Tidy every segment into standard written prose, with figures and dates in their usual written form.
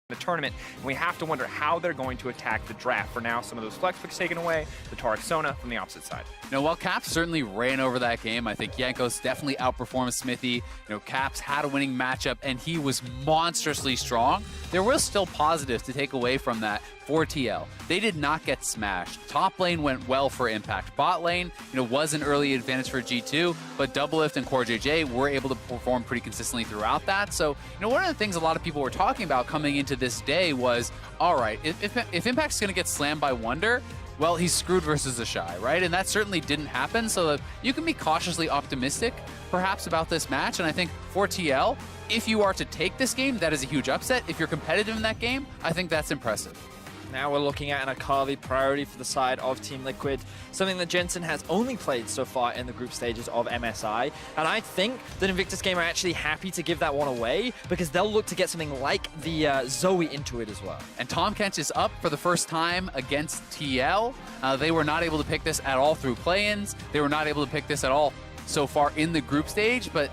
the tournament, and we have to wonder how they're going to attack the draft. For now, some of those flex picks taken away, the Taric Sona from the opposite side. While Caps certainly ran over that game, I think Jankos definitely outperformed Smithy. Caps had a winning matchup, and he was monstrously strong. There was still positives to take away from that for TL. They did not get smashed. Top lane went well for Impact. Bot lane, was an early advantage for G2, but Doublelift and Core JJ were able to perform pretty consistently throughout that. So, one of the things a lot of people were talking about coming into this day was, all right, if Impact's going to get slammed by Wonder, well, he's screwed versus the Shy, right? And that certainly didn't happen, so you can be cautiously optimistic, perhaps, about this match. And I think for TL, if you are to take this game, that is a huge upset. If you're competitive in that game, I think that's impressive. Now we're looking at an Akali priority for the side of Team Liquid, something that Jensen has only played so far in the group stages of MSI. And I think that Invictus game are actually happy to give that one away because they'll look to get something like the Zoe into it as well. And Tahm Kench is up for the first time against TL. They were not able to pick this at all through play-ins. They were not able to pick this at all so far in the group stage, but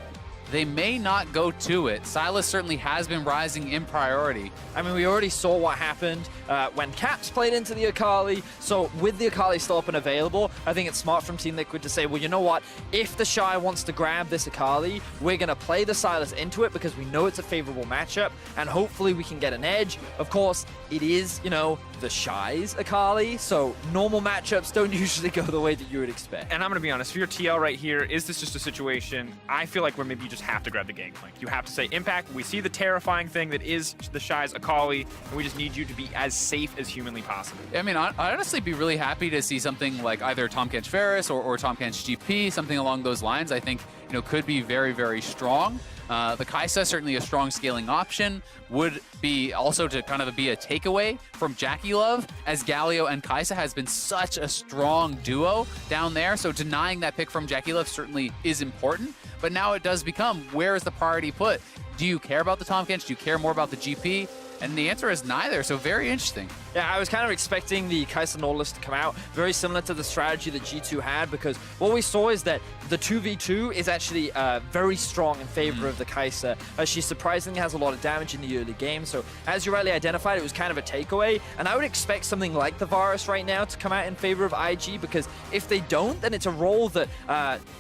they may not go to it. Silas certainly has been rising in priority. I mean, we already saw what happened when Caps played into the Akali. So with the Akali still up and available, I think it's smart from Team Liquid to say, well, you know what? If the Shy wants to grab this Akali, we're going to play the Silas into it because we know it's a favorable matchup, and hopefully we can get an edge. Of course, it is, the Shy's Akali, so normal matchups don't usually go the way that you would expect. And I'm going to be honest, if you're TL right here, is this just a situation, I feel like where maybe you just have to grab the Gangplank. You have to say, Impact, we see the terrifying thing that is the Shy's Akali, and we just need you to be as safe as humanly possible. I mean, I'd honestly be really happy to see something like either Tahm Kench Ferris or Tahm Kench GP, something along those lines. I think, could be very, very strong. The Kai'Sa, certainly a strong scaling option, would be also to kind of be a takeaway from JackeyLove, as Galio and Kai'Sa has been such a strong duo down there. So denying that pick from JackeyLove certainly is important. But now it does become, where is the priority put? Do you care about the Tahm Kench? Do you care more about the GP? And the answer is neither, so very interesting. Yeah, I was kind of expecting the Kai'Sa Nautilus to come out, very similar to the strategy that G2 had, because what we saw is that the 2v2 is actually very strong in favor of the Kai'Sa. She surprisingly has a lot of damage in the early game, so as you rightly identified, it was kind of a takeaway, and I would expect something like the Varus right now to come out in favor of IG, because if they don't, then it's a role that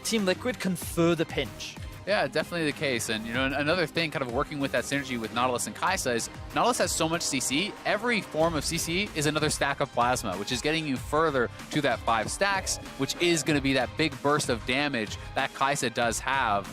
Team Liquid can further pinch. Yeah, definitely the case. And, another thing kind of working with that synergy with Nautilus and Kai'Sa is Nautilus has so much CC. Every form of CC is another stack of plasma, which is getting you further to that 5 stacks, which is going to be that big burst of damage that Kai'Sa does have.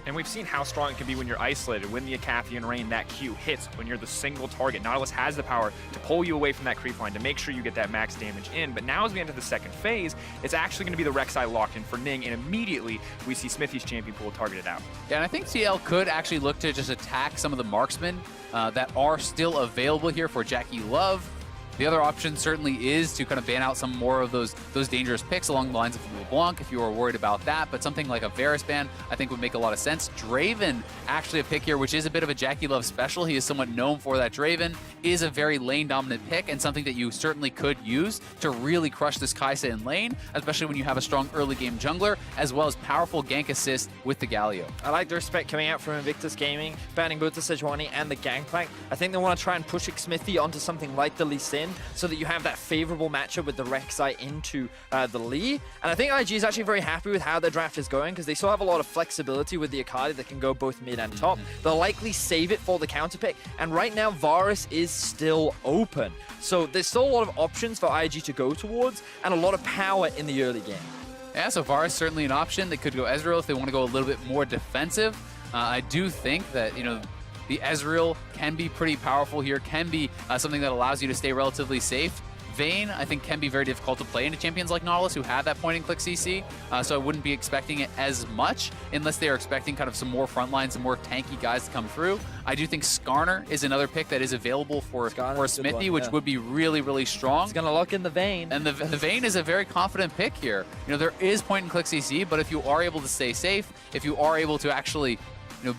And we've seen how strong it can be when you're isolated. When the Acathian Rain, that Q hits, when you're the single target. Nautilus has the power to pull you away from that creep line to make sure you get that max damage in. But now as we enter the second phase, it's actually going to be the rek'sai locked in for Ning, and immediately we see Smithy's champion pool targeted out. Yeah, and I think TL could actually look to just attack some of the marksmen that are still available here for JackeyLove. The other option certainly is to kind of ban out some more of those dangerous picks along the lines of LeBlanc if you are worried about that, but something like a Varus ban I think would make a lot of sense. Draven, actually a pick here, which is a bit of a JackeyLove special. He is somewhat known for that. Draven is a very lane-dominant pick and something that you certainly could use to really crush this Kai'Sa in lane, especially when you have a strong early-game jungler, as well as powerful gank assist with the Galio. I like the respect coming out from Invictus Gaming, banning both the Sejuani and the Gangplank. I think they want to try and push Smithy onto something like the Lee Sin, so that you have that favorable matchup with the rek'sai into the Lee. And I think IG is actually very happy with how their draft is going because they still have a lot of flexibility with the Akali that can go both mid and top. They'll likely save it for the counter pick. And right now, Varus is still open. So there's still a lot of options for IG to go towards and a lot of power in the early game. Yeah, so Varus certainly an option. They could go Ezreal if they want to go a little bit more defensive. I do think that, the Ezreal can be pretty powerful here, can be something that allows you to stay relatively safe. Vayne, I think, can be very difficult to play into champions like Nautilus who have that point-and-click CC, so I wouldn't be expecting it as much unless they are expecting kind of some more frontline, some more tanky guys to come through. I do think Skarner is another pick that is available for Smithy, which would be really, really strong. It's going to lock in the Vayne. And the Vayne is a very confident pick here. There is point-and-click CC, but if you are able to stay safe, if you are able to actually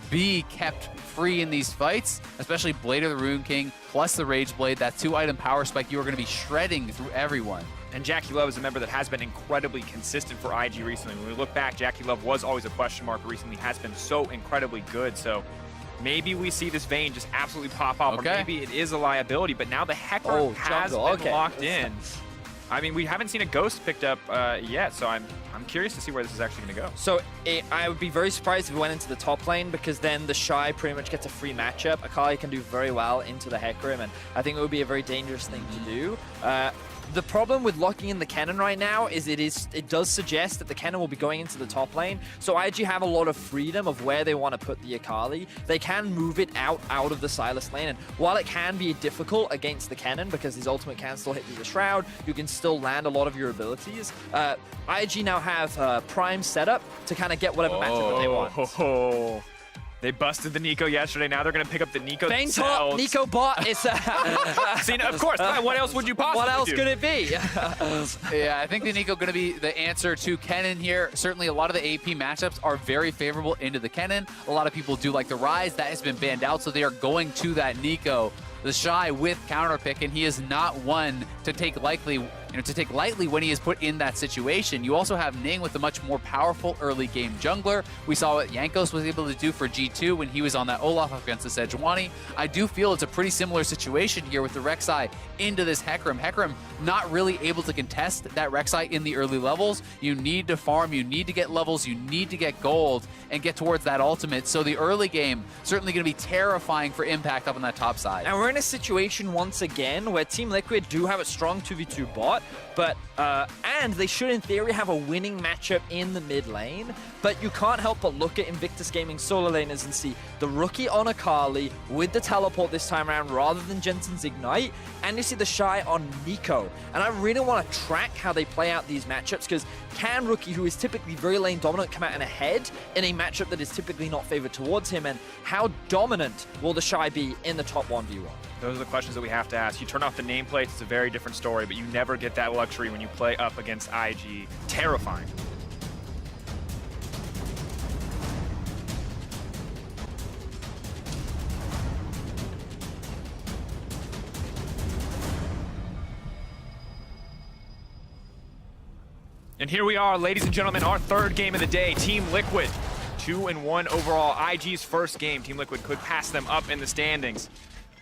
be kept free in these fights, especially Blade of the Rune King plus the Rage Blade, that 2-item power spike, you are going to be shredding through everyone. And JackeyLove is a member that has been incredibly consistent for IG recently. When we look back, JackeyLove was always a question mark, but recently has been so incredibly good. So maybe we see this Vayne just absolutely pop off, Okay. or maybe it is a liability, but now the Hecarim has jungle, been locked in. I mean, we haven't seen a Ghost picked up yet, so I'm curious to see where this is actually going to go. So I would be very surprised if we went into the top lane, because then the Shy pretty much gets a free matchup. Akali can do very well into the Hecarim, and I think it would be a very dangerous thing to do. The problem with locking in the Kennen right now is it does suggest that the Kennen will be going into the top lane. So IG have a lot of freedom of where they want to put the Akali. They can move it out of the Sylas lane, and while it can be difficult against the Kennen because his ultimate can still hit through the Shroud, you can still land a lot of your abilities. IG now have prime setup to kind of get whatever matchup that they want. They busted the Nico yesterday. Now they're going to pick up the Nico Vayne top, themselves. Nico bot. It's See, of course. What else would you possibly what else do? could it be? Yeah, I think the Nico going to be the answer to Kennen here. Certainly a lot of the AP matchups are very favorable into the Kennen. A lot of people do like the Ryze. That has been banned out, so they are going to that Nico. The Shy with counter pick, and he is not one to take lightly when he is put in that situation. You also have Ning with a much more powerful early game jungler. We saw what Jankos was able to do for G2 when he was on that Olaf against the Sejuani. I do feel it's a pretty similar situation here with the rek'sai into this Hecarim. Hecarim not really able to contest that rek'sai in the early levels. You need to farm, you need to get levels, you need to get gold and get towards that ultimate. So the early game certainly going to be terrifying for Impact up on that top side. And we're in a situation once again where Team Liquid do have a strong 2v2 bot, but and they should in theory have a winning matchup in the mid lane, but you can't help but look at Invictus Gaming solo laners and see the rookie on Akali with the teleport this time around rather than Jensen's Ignite, and you see the Shy on Nico. And I really want to track how they play out these matchups, because can Rookie, who is typically very lane dominant, come out in a head in a matchup that is typically not favored towards him, and how dominant will the Shy be in the top 1v1? Those are the questions that we have to ask. You turn off the nameplates, it's a very different story, but you never get that luxury when you play up against IG. Terrifying. And here we are, ladies and gentlemen, our third game of the day. Team Liquid, 2-1 overall. IG's first game. Team Liquid could pass them up in the standings,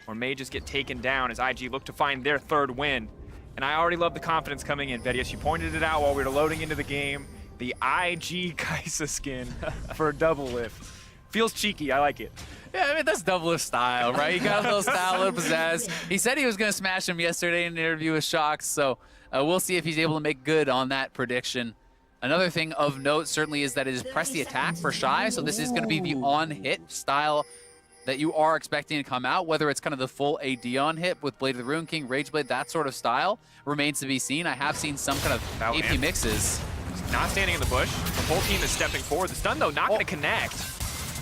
or may just get taken down as IG look to find their third win. And I already love the confidence coming in. Vedius, you pointed it out while we were loading into the game. The IG Kaisa skin for double lift. Feels cheeky, I like it. Yeah, I mean, that's double lift style, right? You got a little style, a little pizzazz. He said he was going to smash him yesterday in an interview with Shox, so we'll see if he's able to make good on that prediction. Another thing of note certainly is that it is press the attack for Shy, so this is going to be the on-hit style that you are expecting to come out, whether it's kind of the full AD on hit with Blade of the Rune King, Rage Blade, that sort of style remains to be seen. I have seen some kind of AP mixes. Not standing in the bush. The whole team is stepping forward. The stun, though, not going to connect.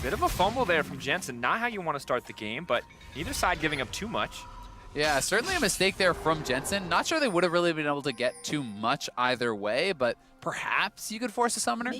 Bit of a fumble there from Jensen. Not how you want to start the game, but neither side giving up too much. Yeah, certainly a mistake there from Jensen. Not sure they would have really been able to get too much either way, but perhaps you could force a summoner.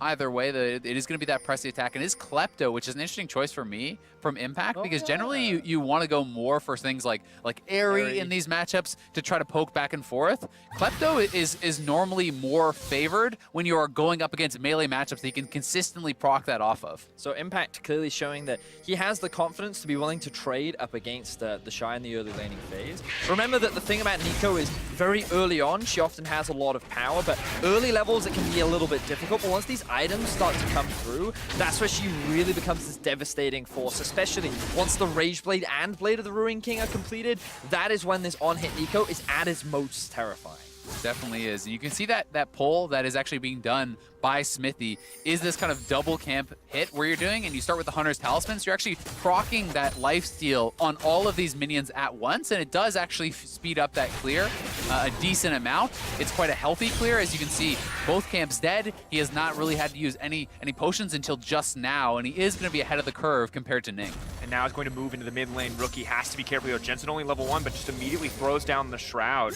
Either way, it is going to be that press the attack, and it is Klepto, which is an interesting choice for me from Impact, because generally you want to go more for things like Airy in these matchups to try to poke back and forth. Klepto is normally more favored when you are going up against melee matchups that you can consistently proc that off of. So Impact clearly showing that he has the confidence to be willing to trade up against the Shy in the early laning phase. Remember that the thing about Nico is very early on, she often has a lot of power, but early levels it can be a little bit difficult. But once these items start to come through, that's where she really becomes this devastating force, especially once the Rage Blade and Blade of the Ruin King are completed. That is when this on-hit Nico is at its most terrifying. Definitely is. And you can see that pull that is actually being done by Smithy is this kind of double camp hit where you're doing, and you start with the Hunter's Talisman, so you're actually proccing that lifesteal on all of these minions at once, and it does actually speed up that clear a decent amount. It's quite a healthy clear. As you can see, both camps dead. He has not really had to use any potions until just now, and he is going to be ahead of the curve compared to Ning. And now he's going to move into the mid lane. Rookie has to be careful. Jensen only level 1, but just immediately throws down the Shroud.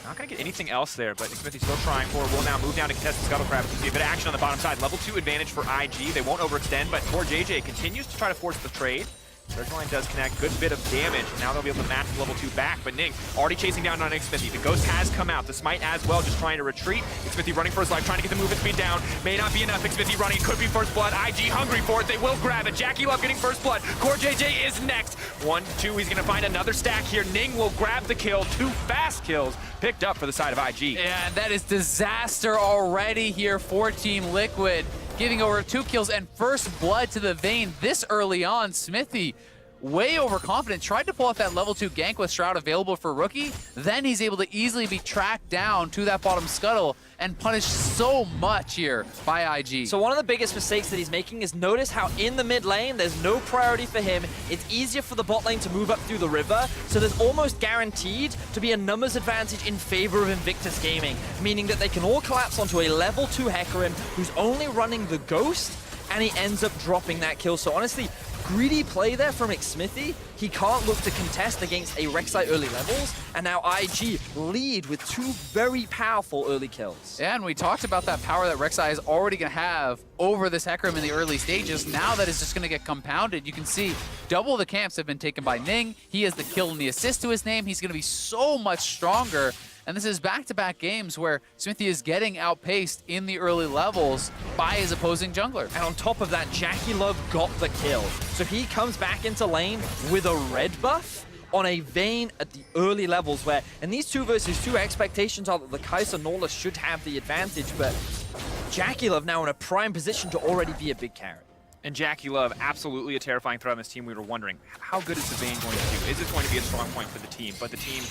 Not going to get anything else there, but Smithy's still trying for it. Will now move down to contest the Scuttlecrab. You see a bit of action on the bottom side. Level 2 advantage for IG. They won't overextend, but poor JJ continues to try to force the trade. Surge line does connect, good bit of damage. Now they'll be able to match level 2 back, but Ning already chasing down on Smithy. The Ghost has come out. The Smite as well, just trying to retreat. Smithy running for his life, trying to get the movement speed down. May not be enough. Smithy running, could be first blood. IG hungry for it. They will grab it. Jackie Love getting first blood. Core JJ is next. 1-2, he's gonna find another stack here. Ning will grab the kill. 2 fast kills picked up for the side of IG. And that is disaster already here for Team Liquid, giving over 2 kills and first blood to the Vayne this early on. Smithy, way overconfident, tried to pull off that level 2 gank with Shroud available for Rookie. Then he's able to easily be tracked down to that bottom scuttle and punished so much here by IG. So one of the biggest mistakes that he's making is notice how in the mid lane, there's no priority for him. It's easier for the bot lane to move up through the river, so there's almost guaranteed to be a numbers advantage in favor of Invictus Gaming, meaning that they can all collapse onto a level 2 Hecarim who's only running the Ghost, and he ends up dropping that kill. So honestly, greedy play there from Smithy. He can't look to contest against a rek'sai early levels, and now IG lead with 2 very powerful early kills. Yeah, and we talked about that power that rek'sai is already going to have over this Hecarim in the early stages. Now that is just going to get compounded. You can see double the camps have been taken by Ning. He has the kill and the assist to his name. He's going to be so much stronger. And this is back-to-back games where Smithy is getting outpaced in the early levels by his opposing jungler. And on top of that, Jackie Love got the kill. So he comes back into lane with a red buff on a Vayne at the early levels where, in these 2 versus 2, expectations are that the Kai'Sa Norla should have the advantage, but Jackie Love now in a prime position to already be a big carry. And Jackie Love, absolutely a terrifying threat on this team. We were wondering, how good is the Vayne going to do? Is this going to be a strong point for the team? But the team,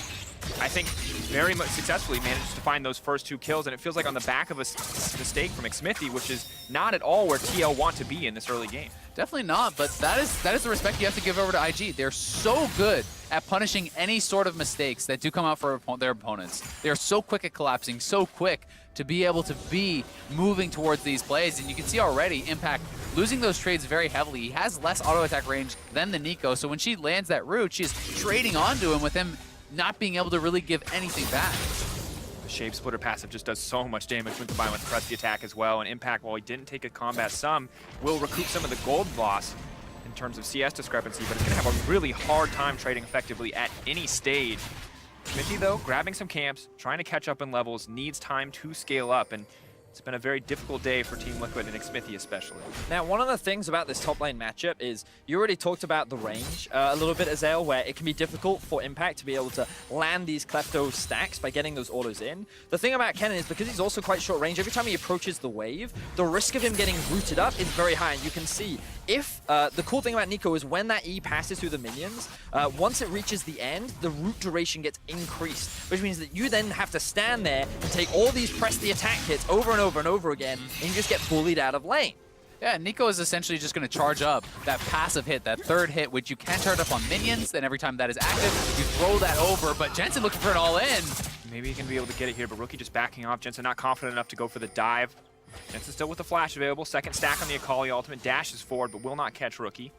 I think, very much successfully managed to find those first 2 kills, and it feels like on the back of a mistake from Smithy, which is not at all where TL want to be in this early game. Definitely not, but that is the respect you have to give over to IG. They're so good at punishing any sort of mistakes that do come out for their opponents. They're so quick at collapsing, so quick to be able to be moving towards these plays. And you can see already Impact losing those trades very heavily. He has less auto attack range than the Nico, so when she lands that root, she's trading onto him with him not being able to really give anything back. The Shape Splitter passive just does so much damage when combined with the Press the Attack as well. And Impact, while he didn't take a combat sum, will recoup some of the gold loss in terms of CS discrepancy, but it's going to have a really hard time trading effectively at any stage. Smithy, though, grabbing some camps, trying to catch up in levels, needs time to scale up, and it's been a very difficult day for Team Liquid and Smithy especially. Now, one of the things about this top lane matchup is you already talked about the range a little bit, Azael, where it can be difficult for Impact to be able to land these Klepto stacks by getting those autos in. The thing about Kennen is because he's also quite short range, every time he approaches the wave, the risk of him getting rooted up is very high. And you can see if the cool thing about Nico is when that E passes through the minions, once it reaches the end, the root duration gets increased, which means that you then have to stand there and take all these press the attack hits over and over and over again, and you just get bullied out of lane. Yeah, Nico is essentially just going to charge up that passive hit, that third hit, which you can charge up on minions. Then every time that is active, you throw that over. But Jensen looking for an all-in. Maybe he can be able to get it here, but Rookie just backing off. Jensen not confident enough to go for the dive. Jensen still with the flash available. Second stack on the Akali ultimate. Dashes forward, but will not catch Rookie.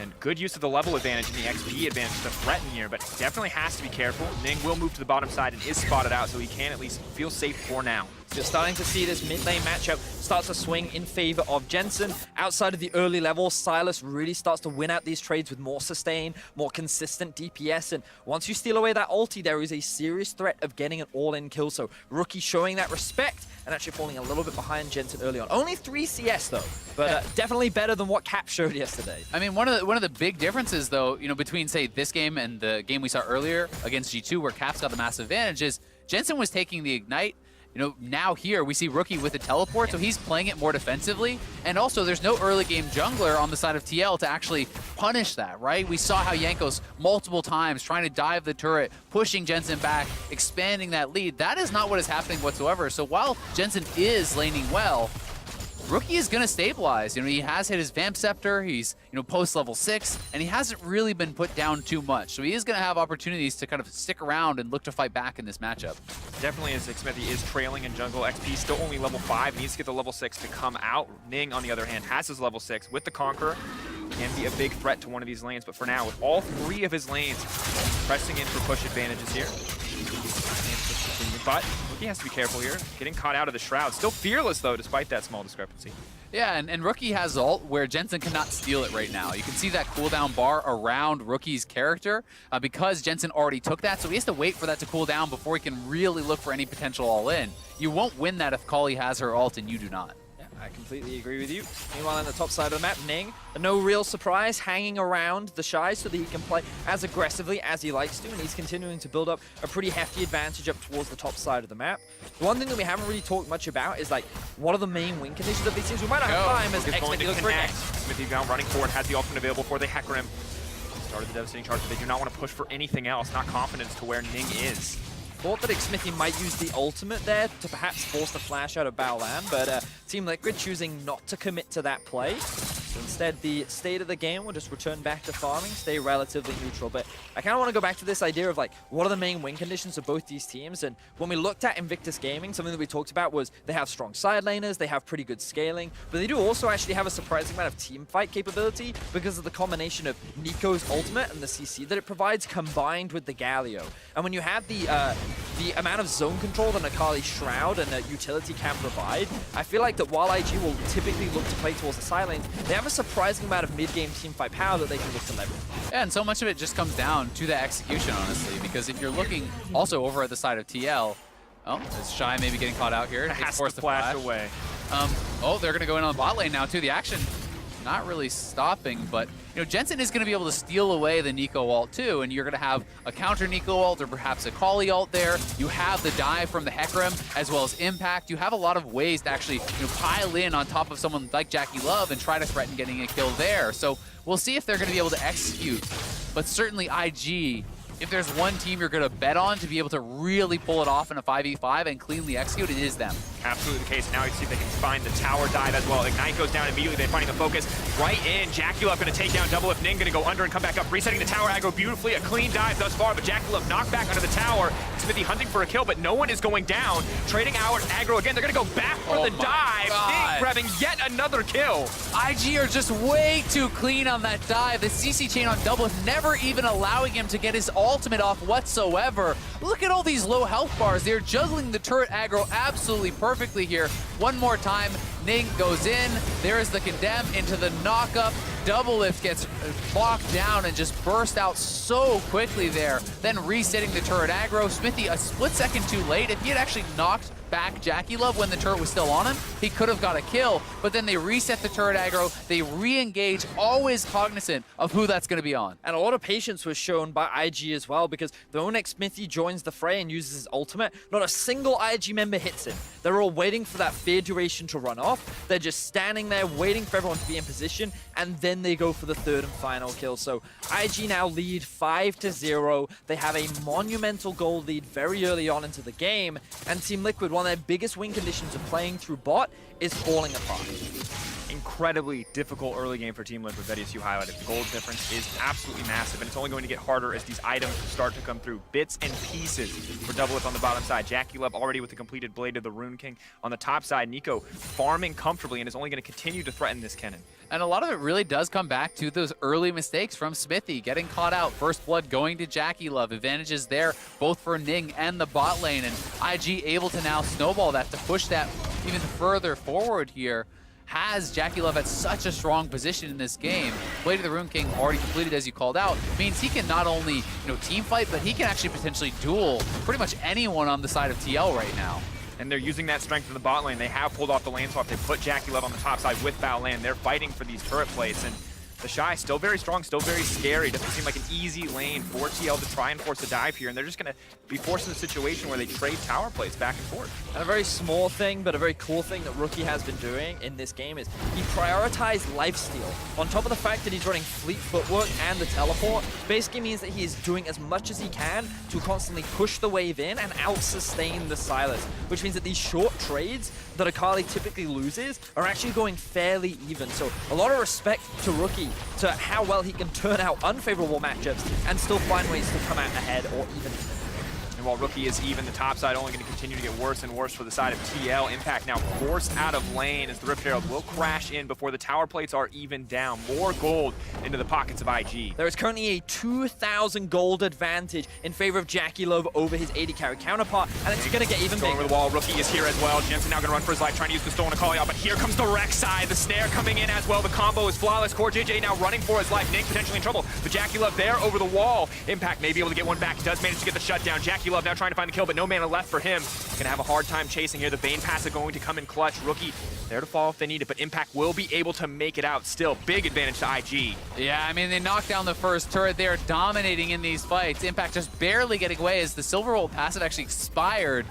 And good use of the level advantage and the XP advantage to threaten here, but definitely has to be careful. Ning will move to the bottom side and is spotted out, so he can at least feel safe for now. You're starting to see this mid lane matchup start to swing in favor of Jensen. Outside of the early levels, Sylas really starts to win out these trades with more sustain, more consistent DPS, and once you steal away that ulti, there is a serious threat of getting an all-in kill. So Rookie showing that respect and actually falling a little bit behind Jensen early on. Only 3 CS though, but definitely better than what Cap showed yesterday. I mean, one of the big differences though, you know, between say this game and the game we saw earlier against G2 where Cap's got the massive advantage is Jensen was taking the Ignite. You know, now here we see Rookie with a teleport, so he's playing it more defensively. And also, there's no early game jungler on the side of TL to actually punish that, right? We saw how Jankos multiple times trying to dive the turret, pushing Jensen back, expanding that lead. That is not what is happening whatsoever. So while Jensen is laning well, Rookie is going to stabilize. You know, he has hit his Vamp Scepter, he's, you know, post level 6, and he hasn't really been put down too much. So he is going to have opportunities to kind of stick around and look to fight back in this matchup. Definitely as Smithy is trailing in jungle. XP still only level 5, needs to get the level 6 to come out. Ning, on the other hand, has his level 6 with the Conqueror. Can be a big threat to one of these lanes, but for now, with all 3 of his lanes pressing in for push advantages here. But Rookie has to be careful here. Getting caught out of the shroud. Still fearless, though, despite that small discrepancy. Yeah, and Rookie has ult where Jensen cannot steal it right now. You can see that cooldown bar around Rookie's character because Jensen already took that, so he has to wait for that to cool down before he can really look for any potential all-in. You won't win that if Kali has her ult and you do not. I completely agree with you. Meanwhile, on the top side of the map, Ning, no real surprise, hanging around the Shy so that he can play as aggressively as he likes to, and he's continuing to build up a pretty hefty advantage up towards the top side of the map. The one thing that we haven't really talked much about is, like, what are the main win conditions of these teams? We might not have time as X-Smithy looks for it. Smithy down, running forward, has the ultimate available for the Hacker him. Started the devastating charge, but they do not want to push for anything else, not confidence to where Ning is. Thought that Smithy might use the ultimate there to perhaps force the flash out of Baolan, but Team Liquid choosing not to commit to that play. So instead, the state of the game will just return back to farming, stay relatively neutral. But I kind of want to go back to this idea of, like, what are the main win conditions of both these teams? And when we looked at Invictus Gaming, something that we talked about was they have strong side laners, they have pretty good scaling, but they do also actually have a surprising amount of team fight capability because of the combination of Nico's ultimate and the CC that it provides combined with the Galio. And when you have the amount of zone control that Akali's Shroud and the utility can provide, I feel like that while IG will typically look to play towards the side lanes, they have a surprising amount of mid-game teamfight power that they can look to leverage. Yeah, and so much of it just comes down to the execution, honestly, because if you're looking also over at the side of TL, oh, is Shy maybe getting caught out here? Has to flash away. Oh, they're going to go in on the bot lane now, too. The action not really stopping, but you know, Jensen is going to be able to steal away the Nico ult too, and you're going to have a counter Nico ult or perhaps a Kali ult there. You have the dive from the Hecarim as well as impact. You have a lot of ways to actually pile in on top of someone like Jackie Love and try to threaten getting a kill there. So we'll see if they're going to be able to execute, but certainly IG, if there's one team you're going to bet on to be able to really pull it off in a 5v5 and cleanly execute, it is them. Absolutely the case. Now we see if they can find the tower dive as well. Ignite goes down immediately. They're finding the focus right in. Jackulov going to take down Double If Ning, going to go under and come back up, resetting the tower aggro beautifully. A clean dive thus far, but Jackulov knocked back under the tower. Smithy hunting for a kill, but no one is going down. Trading out aggro again. They're going to go back for the dive. Ning grabbing yet another kill. IG are just way too clean on that dive. The CC chain on Double If never even allowing him to get his ultimate off whatsoever. Look at all these low health bars. They're juggling the turret aggro absolutely perfectly here. One more time, Ning goes in. There is the condemn into the knockup. Double Lift gets locked down and just burst out so quickly there. Then resetting the turret aggro. Smithy a split second too late. If he had actually knocked back Jackie Love when the turret was still on him, he could have got a kill, but then they reset the turret aggro, they re-engage, always cognizant of who that's going to be on. And a lot of patience was shown by IG as well, because the moment Smithy joins the fray and uses his ultimate, not a single IG member hits him. They're all waiting for that fair duration to run off. They're just standing there waiting for everyone to be in position, and then they go for the third and final kill. So IG now lead 5-0. They have a monumental gold lead very early on into the game, and Team Liquid, one of their biggest win conditions of playing through bot, is falling apart. Incredibly difficult early game for Team Liquid that you highlighted. The gold difference is absolutely massive, and it's only going to get harder as these items start to come through. Bits and pieces for Double Lift on the bottom side. Jackie Love already with the completed Blade of the Rune King. On the top side, Nico farming comfortably and is only going to continue to threaten this Kennen. And a lot of it really does come back to those early mistakes from Smithy, getting caught out. First blood going to Jackie Love. Advantages there, both for Ning and the bot lane. And IG able to now snowball that to push that even further forward here. Has Jackie Love at such a strong position in this game. Blade of the Rune King already completed, as you called out, means he can not only team fight, but he can actually potentially duel pretty much anyone on the side of TL right now. And they're using that strength in the bot lane. They have pulled off the lane swap. They put Jackie Love on the top side with Baolan. They're fighting for these turret plates. And the Shy still very strong, still very scary. Doesn't seem like an easy lane for TL to try and force a dive here. And they're just going to be forced in a situation where they trade tower plates back and forth. And a very small thing, but a very cool thing that Rookie has been doing in this game is he prioritized lifesteal. On top of the fact that he's running fleet footwork and the teleport, basically means that he is doing as much as he can to constantly push the wave in and out-sustain the Silas, which means that these short trades that Akali typically loses are actually going fairly even. So a lot of respect to Rookie, to how well he can turn out unfavorable matchups and still find ways to come out ahead or even. And while Rookie is even, the top side only going to continue to get worse and worse for the side of TL. Impact now forced out of lane as the Rift Herald will crash in before the tower plates are even down. More gold into the pockets of IG. There is currently a 2,000 gold advantage in favor of Jackie Love over his AD carry counterpart, and it's going to get even Going bigger. over the wall, Rookie is here as well. Jensen now going to run for his life, trying to use the Stolen to call out, but here comes the rek'sai. The snare coming in as well. The combo is flawless. Core JJ now running for his life. Nick potentially in trouble, but Jackie Love there over the wall. Impact may be able to get one back. He does manage to get the shutdown. Jackie Love now trying to find the kill, but no mana left for him. Gonna have a hard time chasing here. The Bane pass is going to come in clutch. Rookie there to fall if they need it, but Impact will be able to make it out still. Big advantage to IG. Yeah, I mean, they knocked down the first turret. They're dominating in these fights. Impact just barely getting away as the Silver Bolt passive actually expired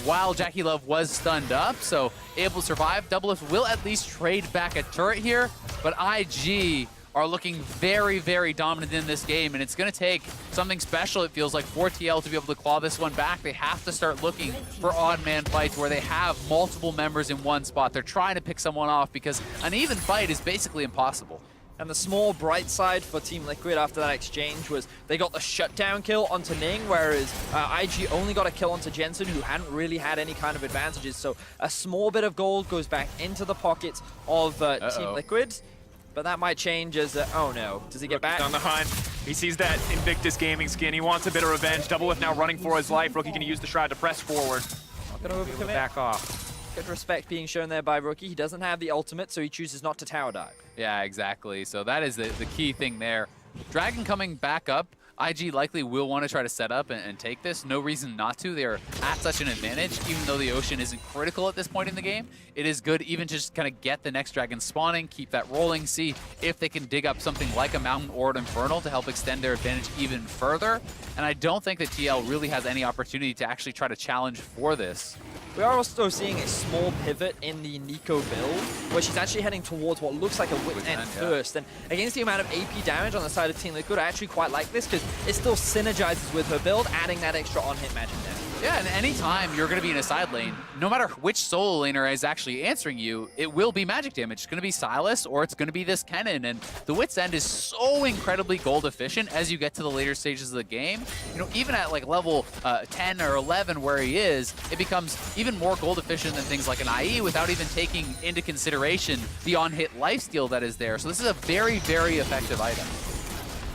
while Jackie Love was stunned up, so able to survive. Doublelift will at least trade back a turret here, but IG are looking very, very dominant in this game, and it's going to take something special, it feels like, for TL to be able to claw this one back. They have to start looking for odd man fights where they have multiple members in one spot. They're trying to pick someone off because an even fight is basically impossible. And the small bright side for Team Liquid after that exchange was they got the shutdown kill onto Ning, whereas IG only got a kill onto Jensen, who hadn't really had any kind of advantages. So a small bit of gold goes back into the pockets of Team Liquid. But that might change as, oh no, does he get back? On the hunt. He sees that Invictus gaming skin. He wants a bit of revenge. Doublelift now running for his life. Rookie going to use the Shroud to press forward. Not going to overcommit. Back off. Good respect being shown there by Rookie. He doesn't have the ultimate, so he chooses not to tower dive. Yeah, exactly. So that is the key thing there. Dragon coming back up. IG likely will want to try to set up and take this. No reason not to. They're at such an advantage, even though the ocean isn't critical at this point in the game. It is good even to just kind of get the next dragon spawning, keep that rolling, see if they can dig up something like a Mountain or an Infernal to help extend their advantage even further. And I don't think that TL really has any opportunity to actually try to challenge for this. We are also seeing a small pivot in the Nico build, where she's actually heading towards what looks like a wit's end first. And against the amount of AP damage on the side of Team Liquid, I actually quite like this because it still synergizes with her build, adding that extra on-hit magic there. Yeah, and anytime you're going to be in a side lane, no matter which solo laner is actually answering you, it will be magic damage. It's going to be Sylas or it's going to be this Kennen. And the Wit's End is so incredibly gold efficient as you get to the later stages of the game. You know, even at like level 10 or 11 where he is, it becomes even more gold efficient than things like an IE without even taking into consideration the on-hit lifesteal that is there. So this is a very, very effective item.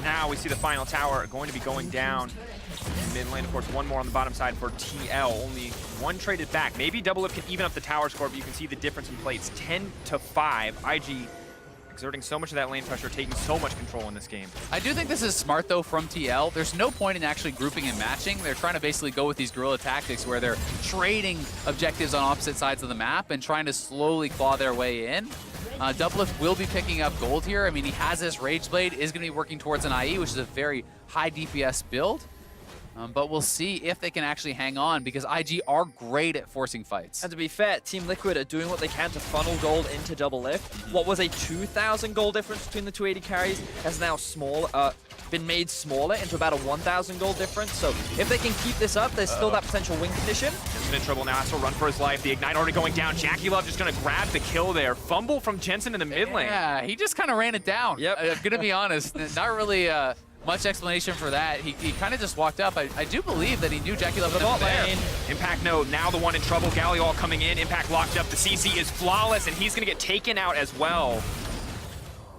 Now we see the final tower going to be going down in mid lane. Of course, one more on the bottom side for TL. Only one traded back. Maybe Doublelift can even up the tower score, but you can see the difference in plates. 10-5. IG exerting so much of that lane pressure, taking so much control in this game. I do think this is smart, though, from TL. There's no point in actually grouping and matching. They're trying to basically go with these guerrilla tactics where they're trading objectives on opposite sides of the map and trying to slowly claw their way in. Doublelift will be picking up gold here. I mean, he has this Rage Blade, is going to be working towards an IE, which is a very high DPS build. But we'll see if they can actually hang on because IG are great at forcing fights. And to be fair, Team Liquid are doing what they can to funnel gold into Doublelift. What was a 2,000 gold difference between the 280 carries has now been made smaller into about a 1,000 gold difference. So if they can keep this up, there's still that potential win condition. Jensen in trouble now, has to run for his life. The Ignite already going down. Jackie Love just going to grab the kill there. Fumble from Jensen in the mid lane. Yeah, he just kind of ran it down. Yep. I'm going to be honest, not really much explanation for that. He kind of just walked up. I do believe that he knew Jackie Love was there. Impact no, now the one in trouble. Galliol coming in. Impact locked up. The CC is flawless, and he's going to get taken out as well.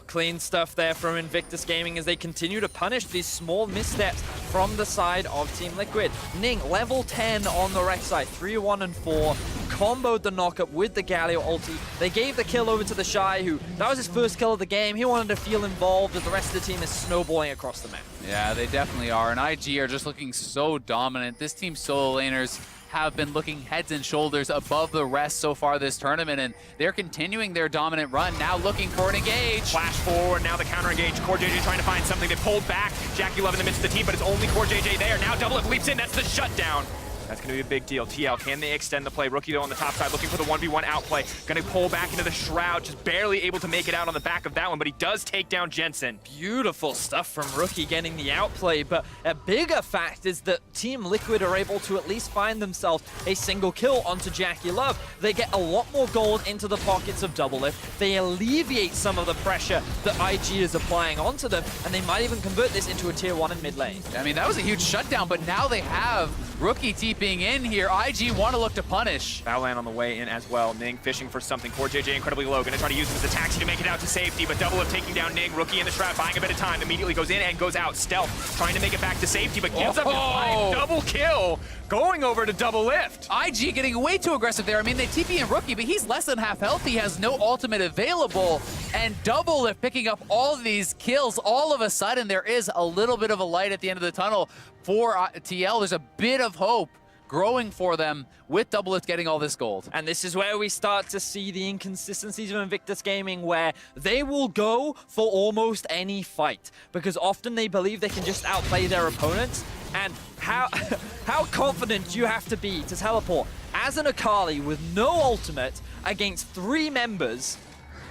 Clean stuff there from Invictus Gaming as they continue to punish these small missteps from the side of Team Liquid. Ning, level 10 on the rek'sai, 3-1 and 4, comboed the knockup with the Galio ulti. They gave the kill over to the Shy, who, that was his first kill of the game. He wanted to feel involved as the rest of the team is snowballing across the map. Yeah, they definitely are, and IG are just looking so dominant. This team's solo laners have been looking heads and shoulders above the rest so far this tournament, and they're continuing their dominant run, now looking for an engage. Flash forward, now the counter engage. Core JJ trying to find something. They pulled back. Jackie Love in the midst of the team, but it's only Core JJ there. Now Doublelift leaps in, that's the shutdown. That's going to be a big deal. TL, can they extend the play? Rookie, though, on the top side, looking for the 1v1 outplay. Going to pull back into the Shroud, just barely able to make it out on the back of that one, but he does take down Jensen. Beautiful stuff from Rookie getting the outplay, but a bigger fact is that Team Liquid are able to at least find themselves a single kill onto Jackie Love. They get a lot more gold into the pockets of Doublelift. They alleviate some of the pressure that IG is applying onto them, and they might even convert this into a tier 1 in mid lane. I mean, that was a huge shutdown, but now they have Rookie TPing in here. IG want to look to punish. Battleland on the way in as well. Ning fishing for something. Core JJ incredibly low. Gonna try to use him as a taxi to make it out to safety, but Double Lift taking down Ning. Rookie in the trap, buying a bit of time. Immediately goes in and goes out. Stealth trying to make it back to safety, but gives up his life. Double kill going over to Double Lift. IG getting way too aggressive there. I mean, they TP in Rookie, but he's less than half health. He has no ultimate available. And Double Lift picking up all of these kills. All of a sudden, there is a little bit of a light at the end of the tunnel for TL. There's a bit of hope growing for them with Double Lift getting all this gold. And this is where we start to see the inconsistencies of Invictus Gaming, where they will go for almost any fight because often they believe they can just outplay their opponents. And how confident you have to be to teleport as an Akali with no ultimate against 3 members,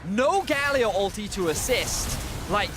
no Galio ulti to assist. Like,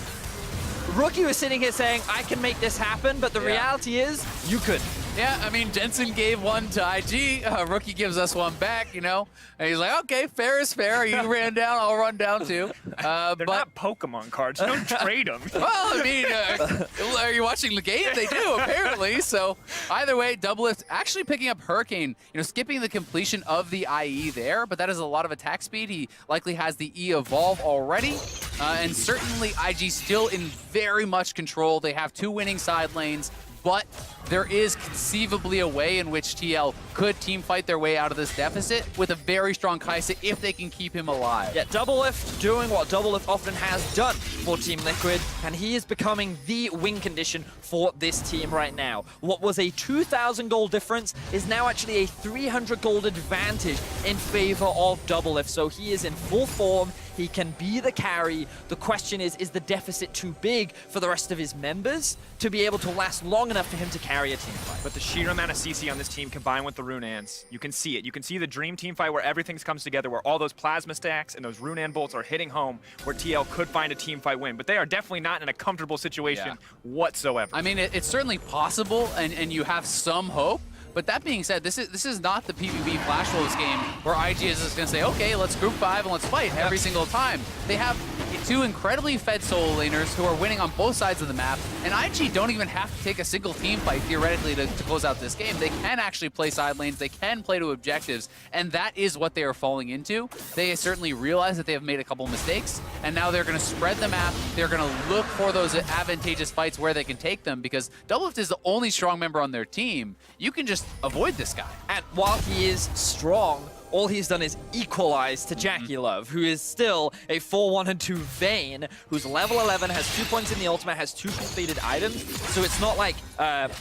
Rookie was sitting here saying, I can make this happen, but the reality is, you couldn't. Yeah, I mean, Jensen gave one to IG. Rookie gives us one back, you know? And he's like, okay, fair is fair. You ran down, I'll run down too. They're not Pokemon cards. Don't trade them. Well, I mean, are you watching the game? They do, apparently. So either way, Double Lift actually picking up Hurricane, you know, skipping the completion of the IE there, but that is a lot of attack speed. He likely has the E evolve already. And certainly IG still in very much control. They have 2 winning side lanes, but there is conceivably a way in which TL could team fight their way out of this deficit with a very strong Kaisa if they can keep him alive. Yeah, Double Lift doing what Double Lift often has done for Team Liquid, and he is becoming the win condition for this team right now. What was a 2,000 gold difference is now actually a 300 gold advantage in favor of Double Lift, so he is in full form. He can be the carry. The question is the deficit too big for the rest of his members to be able to last long enough for him to carry a team fight? But the sheer amount of CC on this team combined with the Runaans, you can see it. You can see the dream team fight where everything comes together, where all those plasma stacks and those Runaan bolts are hitting home, where TL could find a team fight win. But they are definitely not in a comfortable situation whatsoever. I mean, it's certainly possible, and you have some hope. But that being said, this is not the PvP Flash Wolves game where IG is just going to say, okay, let's group 5 and let's fight every single time. They have 2 incredibly fed solo laners who are winning on both sides of the map, and IG don't even have to take a single team fight, theoretically, to close out this game. They can actually play side lanes, they can play to objectives, and that is what they are falling into. They certainly realize that they have made a couple mistakes, and now they're going to spread the map. They're going to look for those advantageous fights where they can take them, because Double Lift is the only strong member on their team. You can just avoid this guy. And while he is strong, all he's done is equalize to Jackie Love, who is still a 4-1 and 2 Vayne, who's level 11, has 2 points in the ultimate, has 2 completed items. So it's not like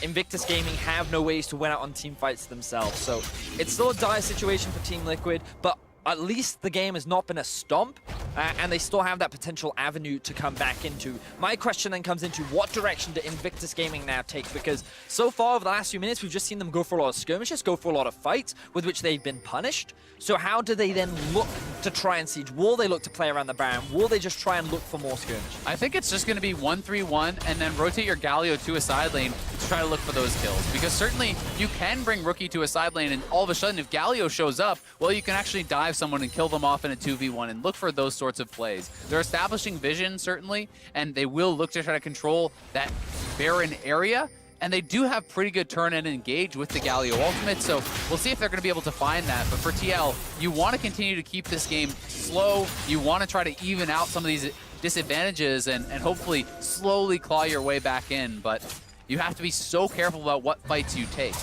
Invictus Gaming have no ways to win out on team fights themselves. So it's still a dire situation for Team Liquid, but at least the game has not been a stomp, and they still have that potential avenue to come back into. My question then comes into what direction do Invictus Gaming now take? Because so far over the last few minutes, we've just seen them go for a lot of skirmishes, go for a lot of fights with which they've been punished. So how do they then look to try and siege? Will they look to play around the Baron? Will they just try and look for more skirmishes? I think it's just going to be 1-3-1 and then rotate your Galio to a side lane to try to look for those kills. Because certainly you can bring Rookie to a side lane, and all of a sudden if Galio shows up, well, you can actually dive someone and kill them off in a 2v1 and look for those sorts of plays. They're establishing vision, certainly, and they will look to try to control that Baron area. And they do have pretty good turn and engage with the Galio ultimate, so we'll see if they're going to be able to find that. But for TL, you want to continue to keep this game slow. You want to try to even out some of these disadvantages and hopefully slowly claw your way back in. But you have to be so careful about what fights you take.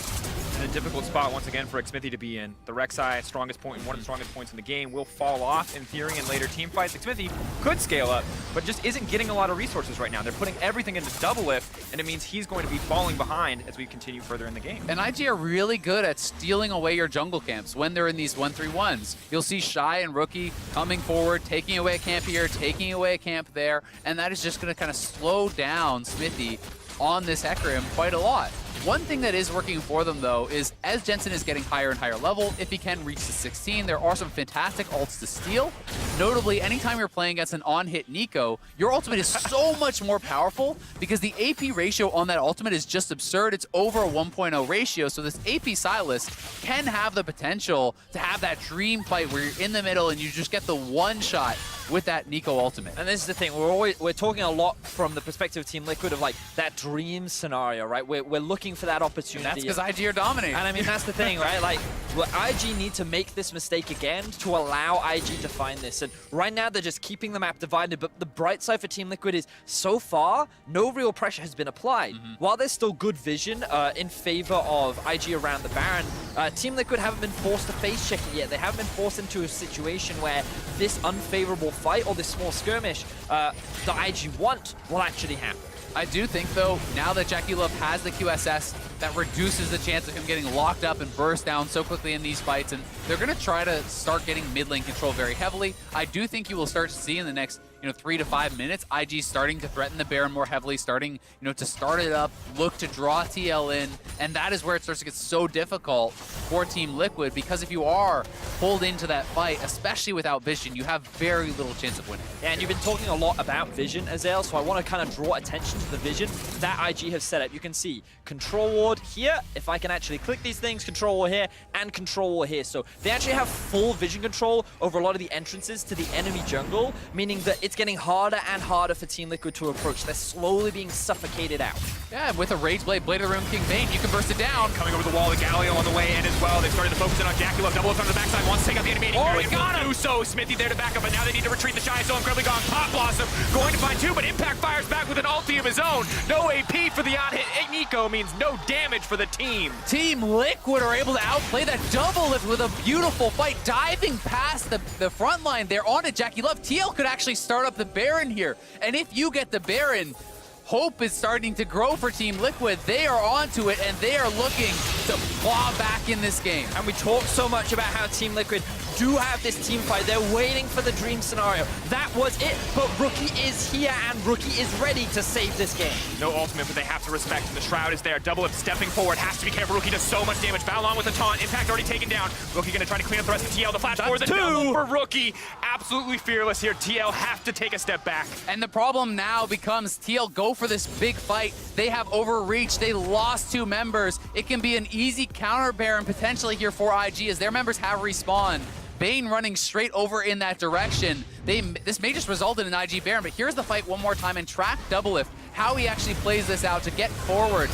In a difficult spot once again for Xmithie to be in. The rek'sai, strongest point, one of the strongest points in the game, will fall off in theory in later team fights. Xmithie could scale up, but just isn't getting a lot of resources right now. They're putting everything into Double Lift, and it means he's going to be falling behind as we continue further in the game. And IG are really good at stealing away your jungle camps when they're in these 1-3-1s. You'll see Shy and Rookie coming forward, taking away a camp here, taking away a camp there, and that is just going to kind of slow down Xmithie on this Hecarim quite a lot. One thing that is working for them, though, is as Jensen is getting higher and higher level, if he can reach the 16, there are some fantastic ults to steal. Notably, anytime you're playing against an on-hit Nico, your ultimate is so much more powerful because the AP ratio on that ultimate is just absurd. It's over a 1.0 ratio, so this AP Silas can have the potential to have that dream fight where you're in the middle and you just get the one shot with that Nico ultimate. And this is the thing, we're talking a lot from the perspective of Team Liquid of like that dream scenario, right? We're looking for that opportunity. And that's because IG are dominating. And I mean, that's the thing, right? Like, IG need to make this mistake again to allow IG to find this. And right now, they're just keeping the map divided. But the bright side for Team Liquid is, so far, no real pressure has been applied. While there's still good vision in favor of IG around the Baron, Team Liquid haven't been forced to face check it yet. They haven't been forced into a situation where this unfavorable fight or this small skirmish that IG want will actually happen. I do think, though, now that JackeyLove has the QSS, that reduces the chance of him getting locked up and burst down so quickly in these fights, and they're going to try to start getting mid lane control very heavily. I do think you will start to see in the next 3 to 5 minutes, IG starting to threaten the Baron more heavily, starting to start it up, look to draw TL in, and that is where it starts to get so difficult for Team Liquid, because if you are pulled into that fight, especially without vision, you have very little chance of winning. Yeah, and you've been talking a lot about vision, Azael, so I want to kind of draw attention to the vision that IG have set up. You can see control ward here, if I can actually click these things, control ward here, and control ward here. So they actually have full vision control over a lot of the entrances to the enemy jungle, meaning that it's getting harder and harder for Team Liquid to approach. They're slowly being suffocated out. Yeah, with a Rage Blade, Blade of the Room King Bane, you can burst it down. Coming over the wall, the Galio on the way in as well. They started to focus in on JackeyLove. Double up on the backside, wants to take out the enemy. Oh, he got him! Do so. Smithy there to back up, but now they need to retreat. The Shy is so incredibly gone. Pop Blossom going to find two, but Impact fires back with an ulti of his own. No AP for the on-hit. Nico means no damage for the team. Team Liquid are able to outplay that double lift with a beautiful fight, diving past the front line there onto JackeyLove. TL could actually start up the Baron here, and if you get the Baron, hope is starting to grow for Team Liquid. They are onto it, and they are looking to claw back in this game. And we talk so much about how Team Liquid do have this team fight. They're waiting for the dream scenario. That was it, but Rookie is here, and Rookie is ready to save this game. No ultimate, but they have to respect him. The Shroud is there. Double up stepping forward. Has to be careful. Rookie does so much damage. Balon with a taunt. Impact already taken down. Rookie going to try to clean up the rest of TL. The flash for the double for Rookie. Absolutely fearless here. TL have to take a step back. And the problem now becomes TL go for this big fight. They have overreached. They lost 2 members. It can be an easy counter Baron potentially here for IG as their members have respawned. Bane running straight over in that direction. This may just result in an IG Baron, but here's the fight one more time and track double lift. How he actually plays this out to get forward,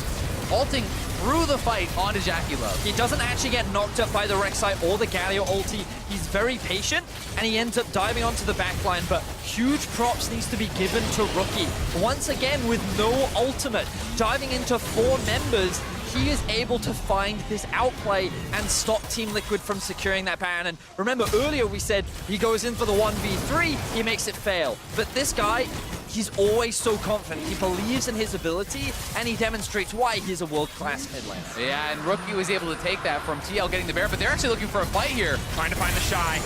ulting through the fight onto JackeyLove. He doesn't actually get knocked up by the Rek'sai or the Galio ulti. He's very patient, and he ends up diving onto the backline, but huge props needs to be given to Rookie. Once again, with no ultimate, diving into 4 members, he is able to find this outplay and stop Team Liquid from securing that Baron. And remember, earlier we said he goes in for the 1v3, he makes it fail. But this guy, he's always so confident. He believes in his ability, and he demonstrates why he's a world-class mid laner. Yeah, and Rookie was able to take that from TL getting the Baron, but they're actually looking for a fight here. Trying to find the Shy.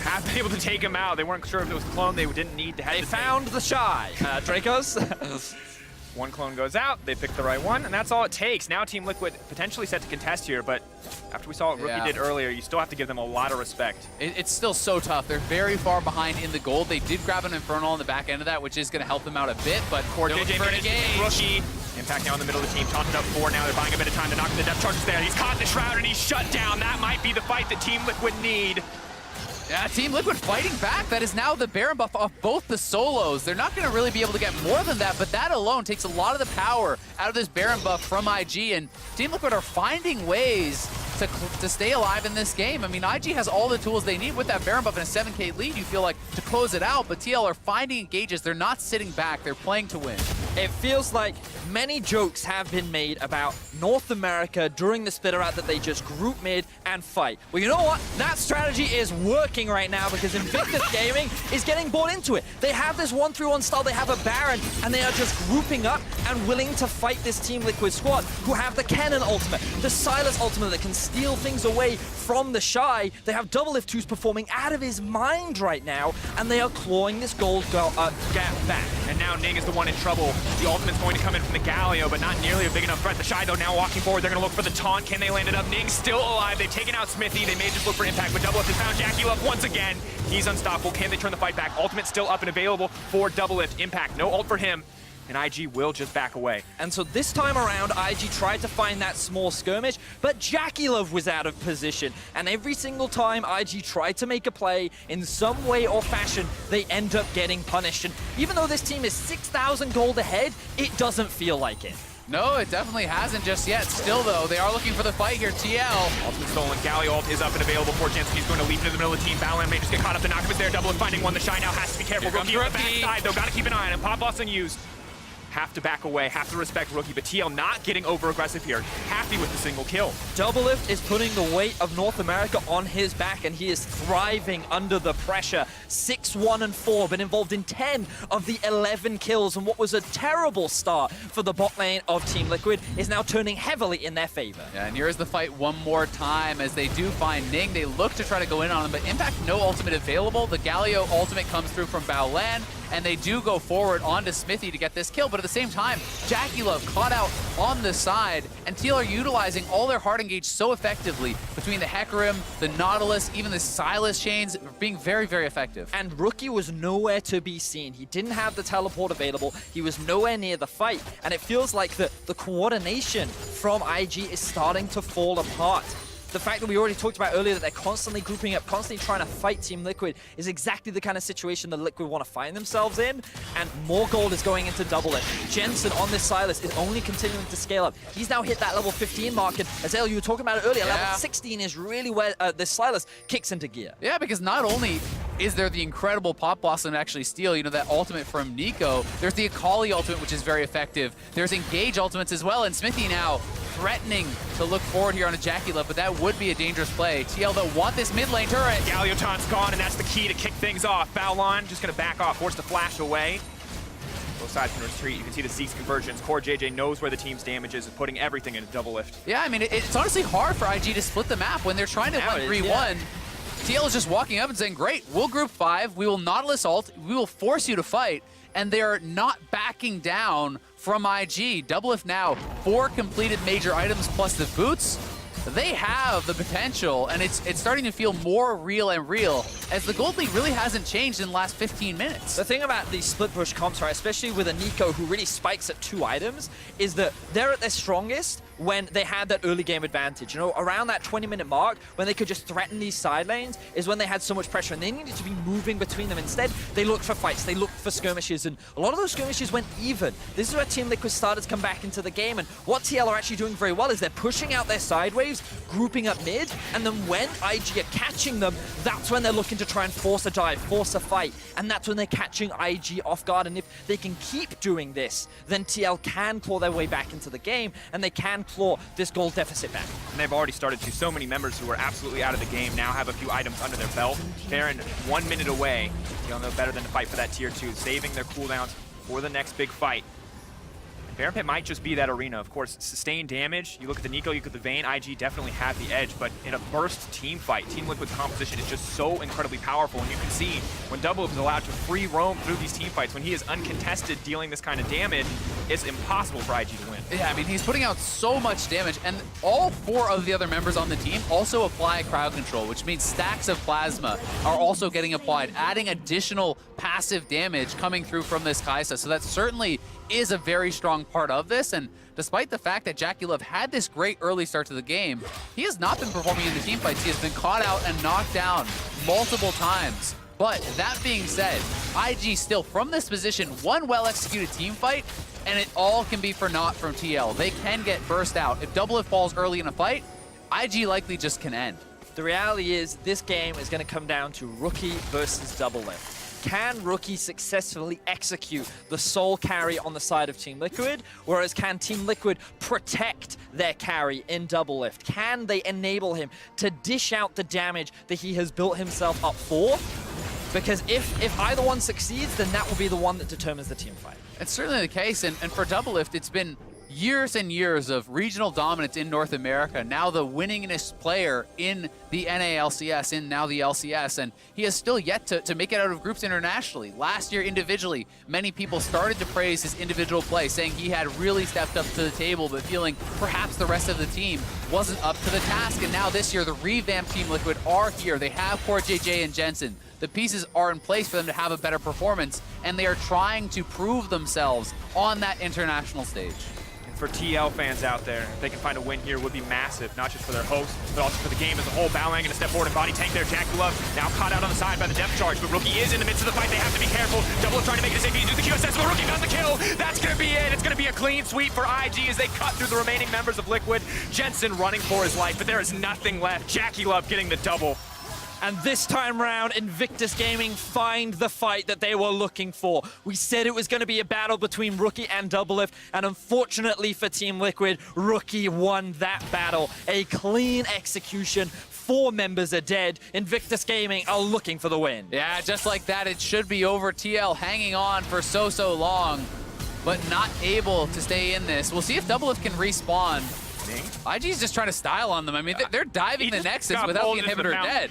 Have been able to take him out. They weren't sure if it was a clone. They didn't need to have. They found the Shy. Dracos. One clone goes out, they pick the right one, and that's all it takes. Now Team Liquid potentially set to contest here, but after we saw what Rookie did earlier, you still have to give them a lot of respect. It's still so tough. They're very far behind in the gold. They did grab an Infernal on the back end of that, which is going to help them out a bit, but Core JJ Rookie. Impact now in the middle of the team, taunted up 4 now. They're buying a bit of time to knock the depth charges there. He's caught in the Shroud and he's shut down. That might be the fight that Team Liquid need. Yeah, Team Liquid fighting back. That is now the Baron buff off both the solos. They're not going to really be able to get more than that, but that alone takes a lot of the power out of this Baron buff from IG, and Team Liquid are finding ways to stay alive in this game. I mean, IG has all the tools they need with that Baron buff and a 7K lead, you feel like, to close it out, but TL are finding engages. They're not sitting back. They're playing to win. It feels like many jokes have been made about North America during the splitter out that they just group mid and fight. Well, you know what? That strategy is working right now because Invictus Gaming is getting bought into it. They have this 1-3-1 style, they have a Baron, and they are just grouping up and willing to fight this Team Liquid squad who have the Cannon ultimate, the Silas ultimate that can steal things away from the Shy. They have Double Lift who's performing out of his mind right now, and they are clawing this gold gap back. And now Ning is the one in trouble. The ultimate's going to come in from the Galio, but not nearly a big enough threat. The Shy, though, now walking forward. They're going to look for the taunt. Can they land it up? Ning's still alive. They've taken out Smithy. They may just look for impact, but Double Lift has found JackeyLove once again. He's unstoppable. Can they turn the fight back? Ultimate still up and available for Double Lift. Impact, no ult for him. and IG will just back away. And so this time around, IG tried to find that small skirmish, but JackeyLove was out of position. And every single time IG tried to make a play in some way or fashion, they end up getting punished. And even though this team is 6,000 gold ahead, it doesn't feel like it. No, it definitely hasn't just yet. Still, though, they are looking for the fight here. TL. Ultimate stolen. Galio ult is up and available for Jensen. He's going to leap into the middle of the team. Battleland may just get caught up. The knockup is there. Double is finding one. The Shine now has to be careful. Here Rookie comes on the backside, though. Got to keep an eye on him. Pop loss unused. Have to back away, have to respect Rookie, but TL not getting over-aggressive here. Happy with the single kill. Doublelift is putting the weight of North America on his back, and he is thriving under the pressure. 6-1-4, been involved in 10 of the 11 kills, and what was a terrible start for the bot lane of Team Liquid is now turning heavily in their favor. Yeah, and here's the fight one more time as they do find Ning. They look to try to go in on him, but Impact no ultimate available. The Galio ultimate comes through from Baolan, and they do go forward onto Smithy to get this kill, but at the same time, JackeyLove caught out on the side, and TL are utilizing all their hard engage so effectively between the Hecarim, the Nautilus, even the Silas chains, being very, very effective. And Rookie was nowhere to be seen. He didn't have the teleport available. He was nowhere near the fight, and it feels like the coordination from IG is starting to fall apart. The fact that we already talked about earlier that they're constantly grouping up, constantly trying to fight Team Liquid is exactly the kind of situation that Liquid want to find themselves in, and more gold is going into Doublelift. Jensen on this Silas is only continuing to scale up. He's now hit that level 15 mark, and Azale, you were talking about it earlier, level 16 is really where this Silas kicks into gear. Yeah, because not only is there the incredible Pop Blossom to actually steal, you know, that ultimate from Nico, there's the Akali ultimate, which is very effective. There's Engage ultimates as well, and Smithy now threatening to look forward here on a JackeyLove, but that would be a dangerous play. TL, though, want this mid lane turret. Galioton's gone, and that's the key to kick things off. Baolan just going to back off, forced to flash away. Both sides can retreat. You can see the Zeke's conversions. Core JJ knows where the team's damage is, putting everything into Doublelift. Yeah, I mean, it's honestly hard for IG to split the map when they're trying to win 3-1. TL is just walking up and saying, great, we'll group 5, we will Nautilus ult, we will force you to fight, and they're not backing down from IG. Doublelift now, 4 completed major items plus the boots. They have the potential, and it's starting to feel more real and real, as the gold lead really hasn't changed in the last 15 minutes. The thing about these split push comps, right, especially with a Nico who really spikes at 2 items, is that they're at their strongest when they had that early game advantage. You know, around that 20-minute mark, when they could just threaten these side lanes, is when they had so much pressure, and they needed to be moving between them. Instead, they looked for fights, they looked for skirmishes, and a lot of those skirmishes went even. This is where Team Liquid started to come back into the game, and what TL are actually doing very well is they're pushing out their side waves, grouping up mid, and then when IG are catching them, that's when they're looking to try and force a dive, force a fight, and that's when they're catching IG off guard. And if they can keep doing this, then TL can claw their way back into the game, and they can claw this gold deficit back. And they've already started to. So many members who were absolutely out of the game now have a few items under their belt. Baron 1 minute away. You'll know better than to fight for that tier 2, saving their cooldowns for the next big fight. Baron Pit might just be that arena. Of course, sustained damage. You look at the Nico, you look at the Vayne, IG definitely have the edge, but in a burst team fight, Team Liquid's composition is just so incredibly powerful, and you can see when Doublelift is allowed to free roam through these team fights, when he is uncontested dealing this kind of damage, it's impossible for IG to win. Yeah, I mean, he's putting out so much damage, and all 4 of the other members on the team also apply crowd control, which means stacks of plasma are also getting applied, adding additional passive damage coming through from this Kai'Sa. So that certainly is a very strong part of this, and despite the fact that JackeyLove had this great early start to the game, he has not been performing in the team fights. He has been caught out and knocked down multiple times. But that being said, IG still from this position, one well-executed team fight, and it all can be for naught from TL. They can get burst out. If Doublelift falls early in a fight, IG likely just can end. The reality is this game is going to come down to Rookie versus Doublelift. Can Rookie successfully execute the soul carry on the side of Team Liquid, whereas can Team Liquid protect their carry in Doublelift? Can they enable him to dish out the damage that he has built himself up for? Because if either one succeeds, then that will be the one that determines the team fight. It's certainly the case, and for Doublelift, it's been years and years of regional dominance in North America, now the winningest player in the NALCS, in now the LCS, and he has still yet to make it out of groups internationally. Last year, individually, many people started to praise his individual play, saying he had really stepped up to the table, but feeling perhaps the rest of the team wasn't up to the task. And now this year, the revamped Team Liquid are here. They have Core JJ and Jensen. the pieces are in place for them to have a better performance, and they are trying to prove themselves on that international stage. For TL fans out there, if they can find a win here, would be massive, not just for their host, but also for the game as a whole. Battling going to step forward and body tank there. JackeyLove now caught out on the side by the depth charge, but Rookie is in the midst of the fight. They have to be careful. Double trying to make it a safe. Do the QSS, but Rookie does the kill. That's going to be it. It's going to be a clean sweep for IG as they cut through the remaining members of Liquid. Jensen running for his life, but there is nothing left. JackeyLove getting the double. And this time round, Invictus Gaming find the fight that they were looking for. We said it was going to be a battle between Rookie and Doublelift, and unfortunately for Team Liquid, Rookie won that battle. A clean execution. 4 members are dead. Invictus Gaming are looking for the win. Yeah, just like that, it should be over. TL hanging on for so long, but not able to stay in this. We'll see if Doublelift can respawn. IG's just trying to style on them. I mean, they're diving the Nexus without the inhibitor dead.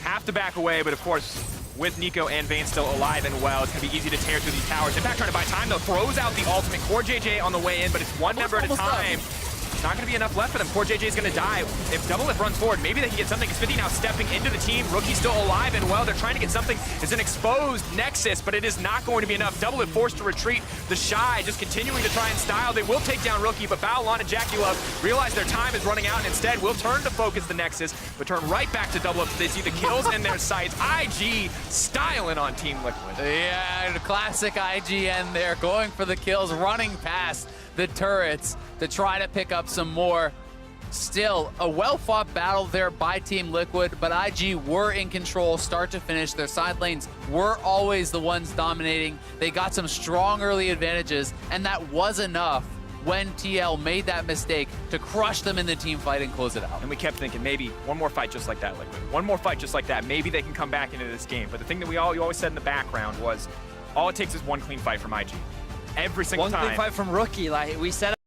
Have to back away, but of course, with Nico and Vayne still alive and well, it's going to be easy to tear through these towers. In fact, trying to buy time, though, throws out the ultimate. Core JJ on the way in, but it's one member at a time. It's not going to be enough left for them. Core JJ is going to die. If Doublelift runs forward, maybe they can get something. Smithy now stepping into the team. Rookie still alive and well. They're trying to get something. It's an exposed Nexus, but it is not going to be enough. Doublelift forced to retreat. The Shy just continuing to try and style. They will take down Rookie, but Battleon and JackeyLove realize their time is running out and instead will turn to focus the Nexus, but turn right back to Doublelift so they see the kills in their sights. IG styling on Team Liquid. Yeah, classic IGN there, going for the kills, running past the turrets to try to pick up some more. Still, a well-fought battle there by Team Liquid, but IG were in control start to finish. Their side lanes were always the ones dominating. They got some strong early advantages, and that was enough when TL made that mistake to crush them in the team fight and close it out. And we kept thinking, maybe one more fight just like that, Liquid. One more fight just like that. Maybe they can come back into this game. But the thing that you always said in the background was, all it takes is one clean fight from IG. Every single time. One clean fight from Rookie, like we said.